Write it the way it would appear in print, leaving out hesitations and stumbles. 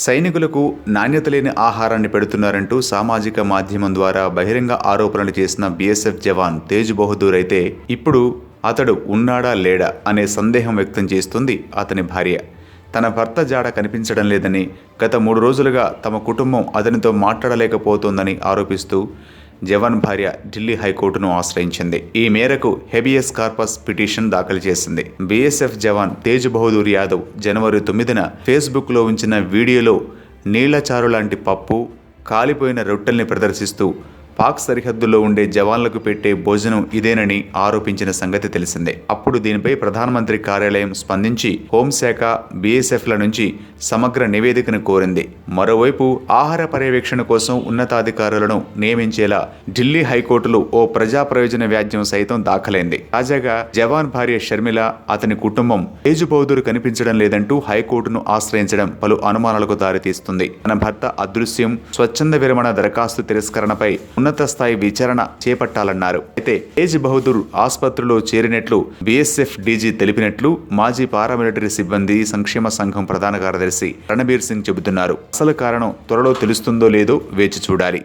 సైనికులకు నాణ్యత లేని ఆహారాన్ని పెడుతున్నారంటూ సామాజిక మాధ్యమం ద్వారా బహిరంగ ఆరోపణలు చేసిన బీఎస్ఎఫ్ జవాన్ తేజ్ బహదూర్ అయితే ఇప్పుడు అతడు ఉన్నాడా లేడా అనే సందేహం వ్యక్తం చేస్తుంది అతని భార్య. తన భర్త జాడ కనిపించడం లేదని, గత 3 రోజులుగా తమ కుటుంబం అతనితో మాట్లాడలేకపోతోందని ఆరోపిస్తూ జవాన్ భార్య ఢిల్లీ హైకోర్టును ఆశ్రయించింది. ఈ మేరకు హెబియస్ కార్పస్ పిటిషన్ దాఖలు చేసింది. బీఎస్ఎఫ్ జవాన్ తేజ్ బహదూర్ యాదవ్ జనవరి 9న ఫేస్బుక్లో ఉంచిన వీడియోలో నీళ్లచారు లాంటి పప్పు, కాలిపోయిన రొట్టెల్ని ప్రదర్శిస్తూ పాక్ సరిహద్దుల్లో ఉండే జవాన్లకు పెట్టే భోజనం ఇదేనని ఆరోపించిన సంగతి తెలిసిందే. అప్పుడు దీనిపై ప్రధానమంత్రి కార్యాలయం స్పందించి హోంశాఖ, బీఎస్ఎఫ్ల నుంచి సమగ్ర నివేదికను కోరింది. మరోవైపు ఆహార పర్యవేక్షణ కోసం ఉన్నతాధికారులను నియమించేలా ఢిల్లీ హైకోర్టులో ఓ ప్రజా ప్రయోజన వ్యాజ్యం సైతం దాఖలైంది. తాజాగా జవాన్ భార్య షర్మిల, అతని కుటుంబం తేజ్ బహదూర్ కనిపించడం లేదంటూ హైకోర్టును ఆశ్రయించడం పలు అనుమానాలకు దారితీస్తుంది. తన భర్త అదృశ్యం, స్వచ్ఛంద విరమణ దరఖాస్తు తిరస్కరణపై ఉన్నత స్థాయి విచారణ చేపట్టాలన్నారు. అయితే తేజ్ బహదూర్ ఆసుపత్రిలో చేరినట్లు బీఎస్ఎఫ్ డీజీ తెలిపినట్లు మాజీ పారామిలిటరీ సిబ్బంది సంక్షేమ సంఘం ప్రధాన కార్యదర్శి రణబీర్ సింగ్ చెబుతున్నారు. అసలు కారణం త్వరలో తెలుస్తుందో లేదో వేచి చూడాలి.